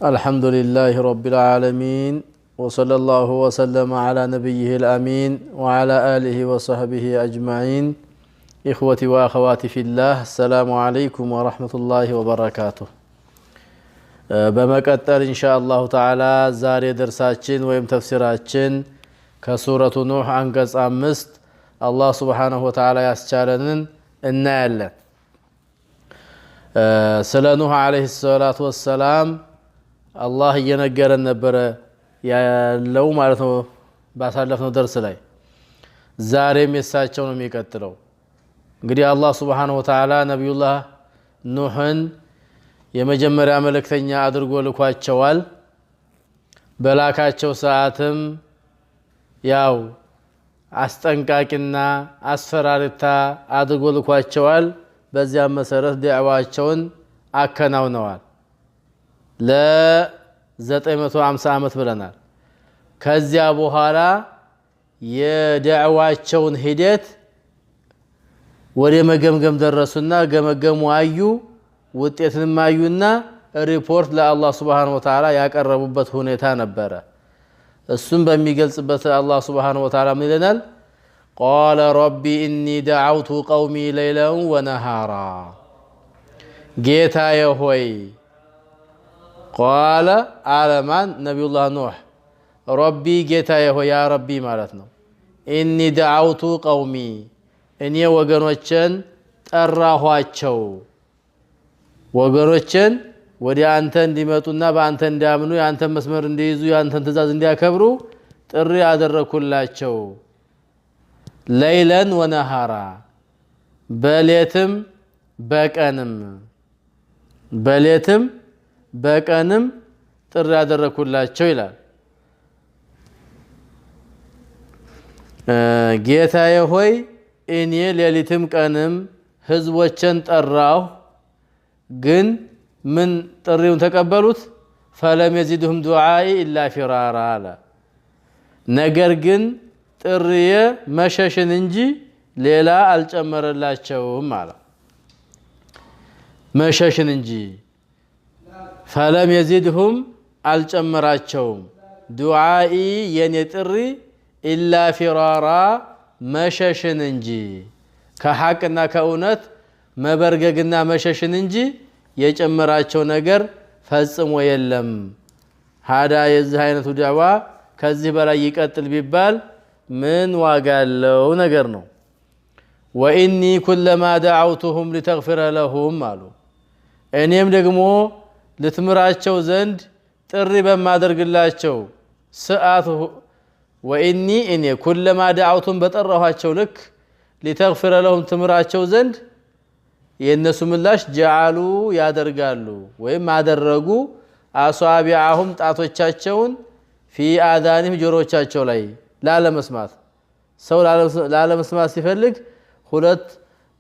الحمد لله رب العالمين وصلى الله وسلم على نبيه الأمين وعلى آله وصحبه أجمعين إخوتي وأخواتي في الله السلام عليكم ورحمة الله وبركاته بمكتر إن شاء الله تعالى زاري درساتين ويم تفسيراتين كسورة نوح أنقص أمست الله سبحانه وتعالى يسجالن النال سلا نوح عليه الصلاة والسلام الله ينقرن نبره ያለው ማለት ነው ባሳለፍነው درس ላይ ዛሬም የሳቸው ነው የሚቀጥለው እንግዲህ አላህ Subhanahu Wa Ta'ala ነብዩላህ ኑህን የመጀመሪያ መልእክተኛ አድርጎ ልኳቸዋል በላካቸው ሰዓትም ያው አስጠንቃቂና አስፈራሪታ አድርጎ ልኳቸዋል በዚያ መሰረት ዲዕዋቸውን አከናውነዋል ለ950 ዓመት ብለናል ከዚያ በኋላ የደዕዋቸውን ሂደት ወደ መገምገም ደረሱና ገመገሙ አዩ ውጤትንም አዩና ሪፖርት ለአላህ Subhanahu Wa Ta'ala ያቀረቡበት ሁኔታ ነበረ እሱም በሚገልጽበት አላህ Subhanahu Wa Ta'ala ምን ይለናል قال ربي إني دعوت قومي ليلا ونهارا ጌታዬ ሆይ قال عالمان نبي الله نوح ربي ጌታዬ ሆይ ያ ረቢ ማለት ነው إني دعوت قومي እኔ ወገኖችን ጠራኋቸው ወገኖችን ወደ አንተ እንዲመጡና በአንተ እንዲያምኑ ያንተ መስመር እንዲይዙ ያንተን ትእዛዝ እንዲያከብሩ ጥሪ አደረኩላቸው ليلا ونهارا በሌትም በቀንም ጥሪ አደረኩላቸው ይላል ጌታዬ ሆይ እኔ ሌሊትም ቀንም ህዝቦችን ጠራሁ ግን ምን ጥሪውን ተቀበሉት فلم يزدهم دعائي الا فرارا ነገር ግን ጥሪዬ መሸሽን እንጂ ሌላ አልጨመረላቸውም ማለት መሸሽን እንጂ فلم يزدهم አልጨመራቸውም دعائي የኔ ጥሪ الا فرارا መሸሽን እንጂ ከሐቅና ከእውነት መበርገግና መሸሽን እንጂ የጨመራቸው ነገር ፈጽሞ የለም ሃዳ የዚህ አይነቱ ዳዋ ከዚህ በላይ ይቀጥል ቢባል ምን ዋጋለው ነገር ነው واني كلما دعوتهم لتغفر لهم قالوا እኔም ደግሞ ልትምራቸው ዘንድ ጥሪ በማደርግላቸው ሰዓት واني ان كلما دعوتهم በጠራኋቸው ልክ لتغفر لهم ትምራቸው ዘንድ የነሱ ምላሽ ጀዓሉ ያደርጋሉ ወይም አደረጉ አሷቢዓሁም ጣቶቻቸውን في آذانهم ጆሮቻቸው ላይ ላለመስማት ሰው ላለመስማት ሲፈልግ ሁለት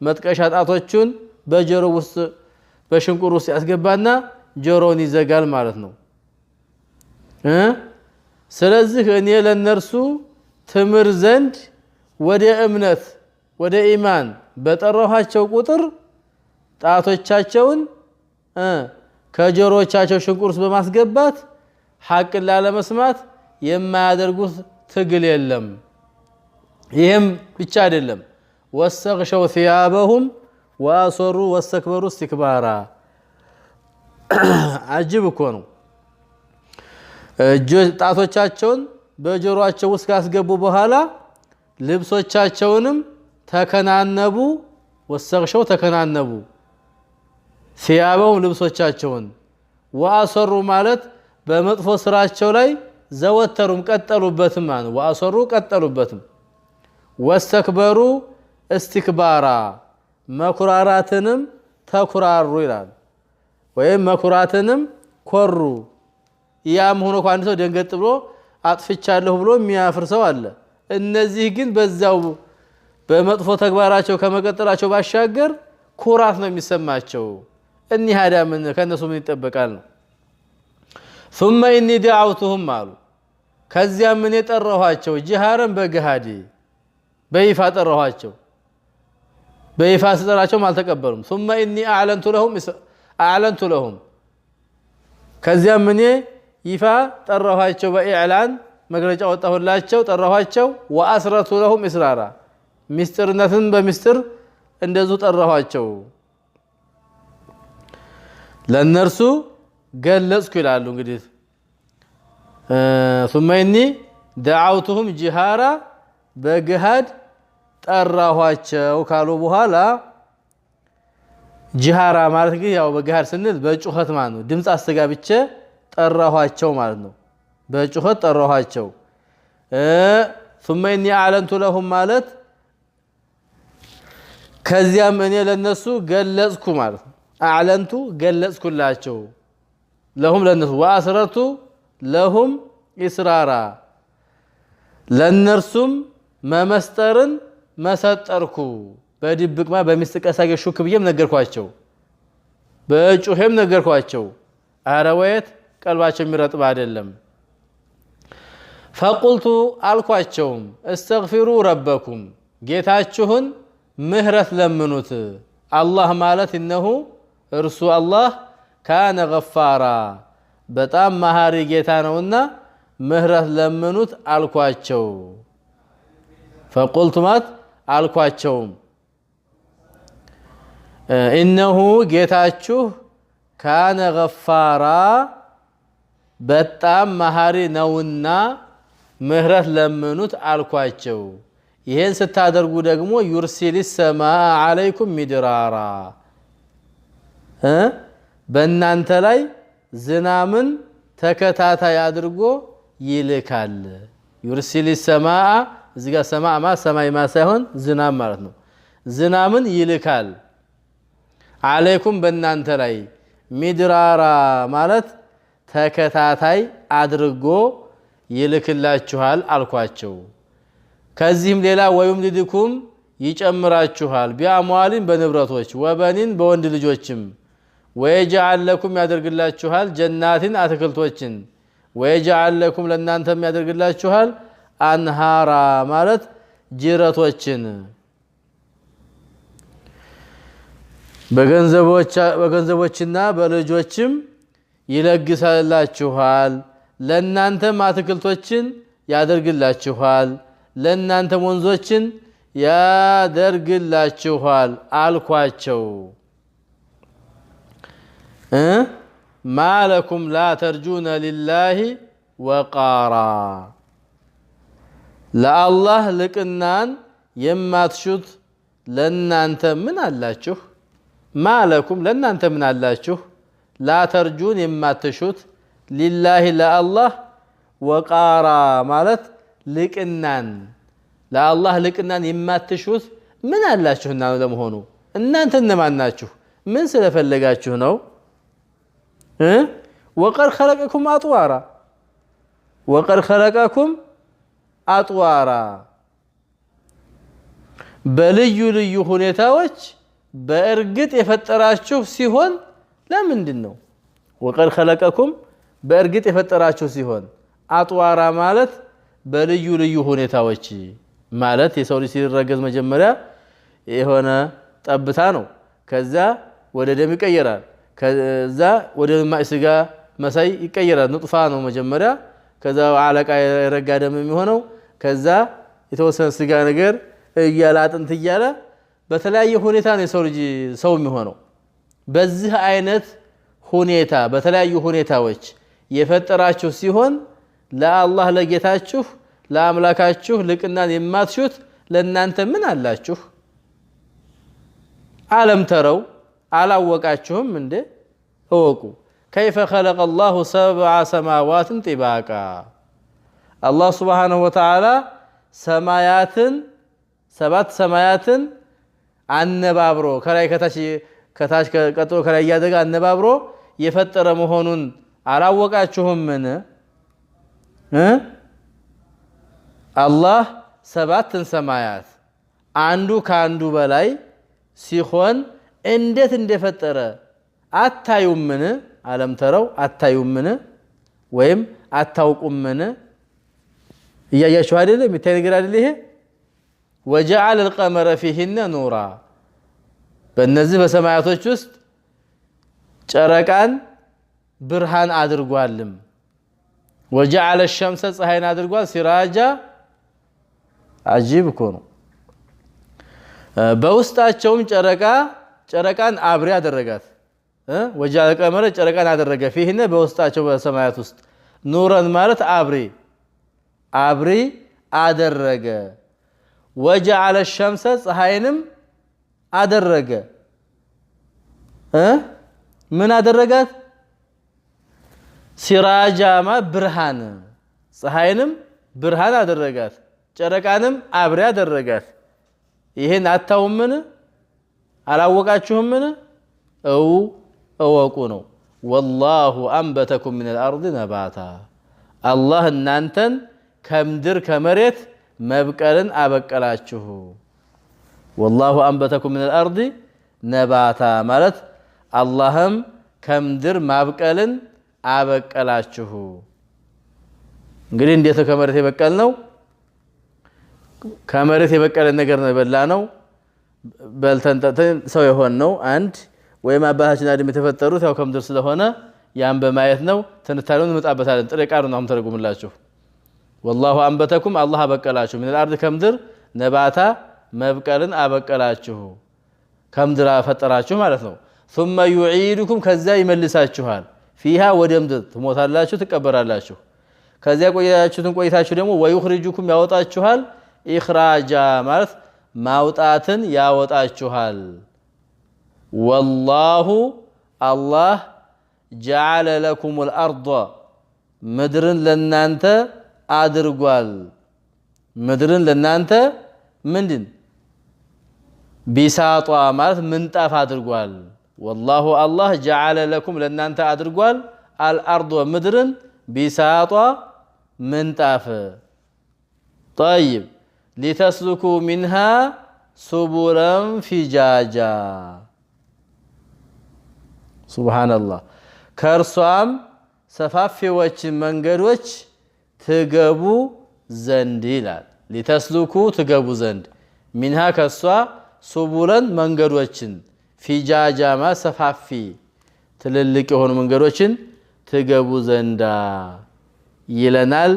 መጥቀሻ ጣቶቹን በጆሮ ውስጥ በሽንቁር ውስጥ ያስገባና ጆሮን ይዘጋል ማለት ነው ስለዚህ እኔ ለነርሱ ትምር ዘንድ ወደ እምነት ወደ ኢማን በጠራኋቸው ቁጥር ጣቶቻቸውን ከጆሮቻቸው ሽንቁር ውስጥ በማስገባት ሐቅ ላለመስማት የማያደርጉት ትግል የለም ይሄም ብቻ አይደለም ወሰግሸው ثيابهم واصروا واستكبروا استكبارا አጅብ እኮ ነው ጣቶቻቸውን በጆሮአቸው ውስጥ ካስገቡ በኋላ ልብሶቻቸውንም ተከናነቡ ወሰግሸው ተከናነቡ ثيابهم ልብሶቻቸውን واصروا ማለት በመጥፎ ስራቸው ላይ ዘወተሩም ቀጠሉበትም ማለት واصروا ቀጠሉበትም واستكبروا استكبارا መኩራራትንም ተኩራሩ ይላል ወይም መኩራትንም ኮሩ ያም ሆኖ አንድ ሰው ደንገጥ ብሎ አጥፍቻለሁ ብሎ የሚያፍርሰው አለ እነዚህ ግን በዛው በመጥፎ ተግባራቸው ከመቀጠላቸው ባሻገር ኩራት ነው የሚሰማቸው እኒ ሃዳ ምን ከነሱ ምን ይጠበቃል ነው ثم اني دعوتهم قالوا ከዚያ ምን የጠራኋቸው ጂሃረን በገሃዲ በይፋ ጠራኋቸው በይፋ ስጠራቸው አልተቀበሉም ثم اني اعلنت لهم ከዚያም እኔ ይፋ ጠራኋቸው በኢዕላን መግለጫ ወጣሁላቸው ጠራኋቸው ወአስረቱ ለሁም እስራራ ሚስጥርነትን በሚስጥር እንደዚሁ ጠራኋቸው ለነርሱ ገለጽኩ ይላሉ እንግዲህ ثم اني دعوتهم جهارا በገሃድ ጠራኋቸው ካሉ በኋላ ጅሃራ ማለት ግን ያው በገሃድ ስንል በጩኸት ማለት ነው ድምጽ አስተጋብቼ ጠራኋቸው ማለት ነው በጩኸት ጠራኋቸው ثم اني اعلنت لهم ማለት ከዚያም እኔ ለነሱ ገለጽኩ ማለት ነው اعلنت ገለጽኩላቸው لهم ለነሱ واسررت لهم اسرارا ለነርሱም መመስጠርን መሰጠርኩ በድብቅማ በሚስጥቀሳገ ሹክ ብዬም ነገርኳቸው በጩኸም ነገርኳቸው አረወይት ቀልባቸው የሚረጥብ አይደለም فقلت አልኳቸውም استغفروا ربكم ጌታችሁን ምህረት ለምኑት አላህ ማለት انه እርሱ አላህ كان غفارا በጣም መሐሪ ጌታ ነውና ምህረት ለምኑት አልኳቸው فقلت مات አልኳቸውም انه ጌታችሁ كان غفارا በጣም መሐሪ ነውና ምህረት ለምኑት አልኳቸው ይሄን ስታደርጉ ደግሞ يرسل السماء عليكم مدرارا በእናንተ ላይ ዝናምን ተከታታይ አድርጎ ይልካል يرسل السماء እዚጋ ሰማይ ማ ሰማይ ማ ሳይሆን ዝናም ማለት ነው ዝናምን ይልካል عليكم በእናንተ ላይ ሚድራራ ማለት ተከታታይ አድርጎ ይልክላችኋል አልኳቸው ከዚህም ሌላ ወይምድድኩም ይጨምራችኋል ቢአሟሊን በንብረቶች ወበኒን በወንድ ልጆችም ወይجعل لكم ያደርግላችኋል ጀናትን አትክልቶችን ወይجعل لكم ለእናንተም ያደርግላችኋል አንሃራ ማለት ጅረቶችን በገንዘቦችና በልጆችም ይለግሳላችኋል ለእናንተም አትክልቶችን ያደርግላችኋል ለእናንተም ወንዞችን ያደርግላችኋል አልኳቸው ما لكم لا ترجون لله وقارا ለአላህ ልቅናን የማትሹት ለእናንተ ምን አላችሁ ማለኩም ለእናንተ ምን አላችሁ لا ترجون የማትሹት لله ለአላህ ወቃራ ማለት ልቅናን ለአላህ ልቅናን የማትሹት ምን አላችሁና ለመሆኑ እናንተ እነማን ናችሁ ምን ስለፈለጋችሁ ነው وقد خلقكم اطوارا وقد خلقكم اطوارا በልዩ ልዩ ሁኔታዎች በእርግጥ የፈጠራችሁ ሲሆን ለምንድን ነው وقد خلقكم በእርግጥ የፈጠራችሁ ሲሆን አጥዋራ ማለት በልዩ ልዩ ሁኔታዎች ማለት የሰው ልጅ ሲረገዝ መጀመሪያ የሆነ ጠብታ ነው ከዛ ወደ ደም ይቀየራል ከዛ ወደ ማይስጋ መሳይ ይቀየራል ንጥፋ ነው መጀመሪያ ከዛ አለቃ የረጋ ደም የሚሆነው ከዛ የተወሰነ ስጋ ነገር እያላጥንት እያለ በተለያየ ሁኔታ ነው የሰው ልጅ ሰው የሚሆነው በዚህ አይነት ሁኔታ በተለያዩ ሁኔታዎች የፈጠራችሁ ሲሆን ለአላህ ለጌታችሁ ለአምላካችሁ ልቅናን የማትሹት ለእናንተ ምን አላችሁ ዓለም ተረው አላወቃችሁም እንዴ እወቁ كيف خلق الله 7 سماوات طباقا الله سبحانه وتعالى ሰማያትን 7 ሰማያትን አነባብሮ ከላይ ከታች ቀጥሎ ከላይ ያደጋ አነባብሮ የፈጠረ መሆኑን አላወቃችሁም ምን አላህ 7 ሰማያት አንዱ ካንዱ በላይ ሲሆን እንዴት እንደፈጠረ አታዩምን ዓለም ተረው አታዩምን ወይም አታውቁምን እያያችሁ አይደል የሚታይ ነገር አይደል ይሄ وجعل القمر فيهن نورا በእነዚህ በሰማያቶች ውስጥ ጨረቃን ብርሃን አድርጓልም وجعل الشمس ፀሐይን አድርጓል سراجا عجيب እኮ ነው በውስጣቸውም ጨረቃን አብሪ አደረጋት وجعل القمر ጨረቃን አደረገ فيهن በውስጣቸው በሰማያት ውስጥ ኑረን ማለት አብሪ አደረገ وجعل الشمس ፀሐይንም አደረገ ምን አደረጋት ሲራጃማ ብርሃን ፀሐይንም ብርሃን አደረጋት ጨረቃንም አብሪ አደረጋት ይሄን አታውምን አላወቃችሁምን እወቁ ነው والله انبتكم من الارض نباتا الله እናንተን ከምድር ከመሬት መብቀልን አበቀላችሁ والله انبتكم من الارض نباتا ማለት አላህም ከምድር ማብቀልን አበቀላችሁ እንግዲህ እንዴት ከመሬት የበቀል ነው ከመሬት የበቀለ ነገር ነው የበላ ነው በልተን ሰው የሆን ነው አንድ ወይም አባታችን አድም የተፈጠሩት ያው ከምድር ስለሆነ ያን በማየት ነው ተንታሉን መጣበታለን ጥሬ ቃሉን አሁን ተረጉምላችሁ والله انبتكم الله አበቀላችሁ من الارض ከምድር ነባታ መብቀልን አበቀላችሁ ከምድር አፈጠራችሁ ማለት ነው ثم يعيدكم ከዛ ይመልሳችኋል فيها ወደምድር ትሞታላችሁ ትቀበራላችሁ ከዚያ ቆይታችሁ ደግሞ ويخرجكم ያወጣችኋል اخراجا ማለት ማውጣትን ያወጣችኋል والله الله جعل لكم الارض ምድርን ለናንተ አድርጓል ምድርን ለናንተ ምንድን ቢሳጧ ማለት ምንጣፍ አድርጓል والله الله جعل لكم لنانت ادرغال الارض ومدرن بساطا منطاف طيب لتسلكوا منها سبلا فجاجا سبحان الله كرسام ሰፋፊዎች መንገዶች ትገቡ ዘንድ ይላል لتسلكوا ትገቡ ዘንድ منها ከሷ سبلا መንገዶችን ፊጃጃማ ሰፋፊ ትልልቅ የሆኑ መንገዶችን ትገቡ ዘንዳ ይለናል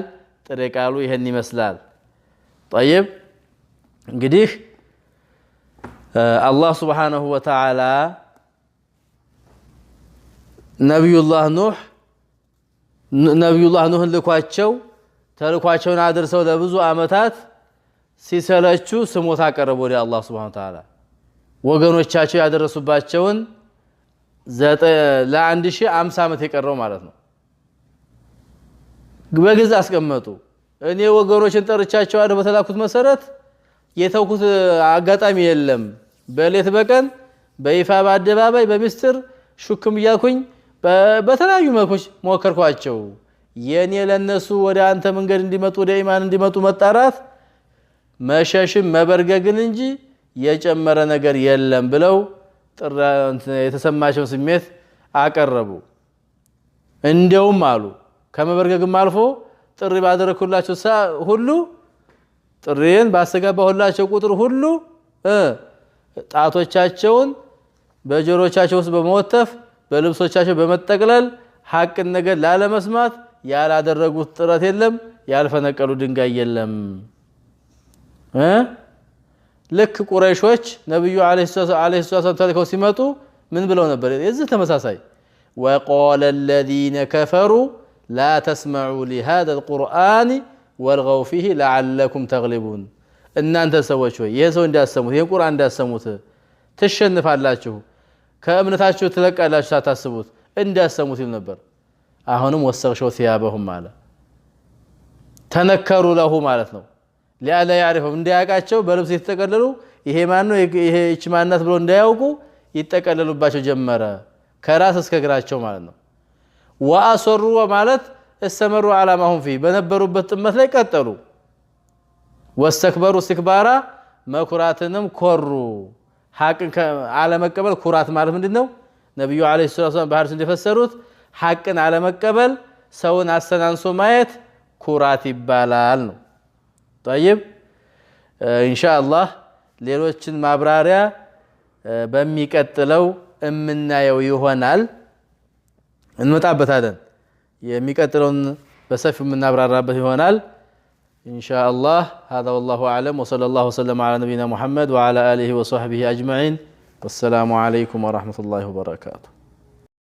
ጥሬ ቃሉ ይሄን ይመስላል طيب እንግዲህ አላህ Subhanahu Wa Ta'ala ነብዩላህ ኑህን ልኳቸው ተልኳቸውን አድርሰው ለብዙ አመታት ሲሰለቹ ስሞታ ቀረቡ ወደ አላህ Subhanahu Wa Ta'ala ወገኖቻቸው ያደረሱባቸውን ለ1050 አመት የቀረው ማለት ነው በግዝ አስቀመጡ እኔ ወገኖችን ጠርቻቸው አደ በተላኩት መሰረት የተውኩት አጋጣሚ የለም በሌት በቀን በይፋ በአደባባይ በሚስጥር ሹክም ያልኩኝ በተለያዩ መልኮች ሞከርኳቸው የኔ ለነሱ ወደ አንተ መንገድ እንዲመጡ ወደ ኢማን እንዲመጡ መጣራት መሸሽም መበርገግን እንጂ የጨመረ ነገር የለም ብለው የተሰማቸው ስሜት አቀረቡ እንደውም አሉ ከመበርገግም አልፎ ጥሪ ባደረኩላቸው ሁሉ ጥሪን ባሰጋባሁላቸው ቁጥር ሁሉ ጣቶቻቸውን በጆሮቻቸው ውስጥ በመወተፍ በልብሶቻቸው በመጠቅለል ሐቅን ነገር ላለመስማት ያላደረጉት ጥረት የለም ያልፈነቀሉ ድንጋይ የለም ልክ ቁረይሾች ነብዩ አለይሂ ሰላም ተልከው ሲመጡ ምን ብለው ነበር የዚህ ተመሳሳይ وقال الذين كفروا لا تسمعوا لهذا القرآن والغوا فيه لعلكم تغلبون እናንተ ሰዎች ሆይ ይሄ ሰው እንዳሰሙት ይሄ ቁርአን እንዳሰሙት ተሸንፋላችሁ ከእምነታችሁ ትለቃላችሁ ሳታስቡት እንዳሰሙት ይል ነበር አሁንም ወሰግሸው ሲያበሁም ማለት ተነከሩ ለሁ ማለት ነው ሊአላ ያሪፉም እንዳያቃቸው በልብስ የተጠቀለሉ ይሄ ማን ነው ይሄ እቺ ማናት ብሎ እንዳያውቁ ይተቀለሉባቸው ጀመረ ከራስ እስከ እግራቸው ማለት ነው ወአሰሩ ማለት እስተመሩ አላማሁም ፊ በነበሩበት ጥመት ላይ ቀጠሉ ወስተክበሩ استكبارا መኩራትንም ኮሩ ሐቅን አለመቀበል ኩራት ማለት ምንድነው ነብዩ አለይሂ ሰላም በሐዲስ እንደፈሰሩት ሐቅን አለመቀበል ሰውን አስተናንሶ ማየት ኩራት ይባላል ነው طيب ان شاء الله ሌሎችን ማብራሪያ በሚቀጥለው እምናየው ይሆናል እንመጣበታለን የሚቀጥለውን በሰፊው የምናብራራበት ይሆናል ኢንሻአላህ هذا والله اعلم وصلى الله وسلم على نبينا محمد وعلى اله وصحبه اجمعين والسلام عليكم ورحمة الله وبركاته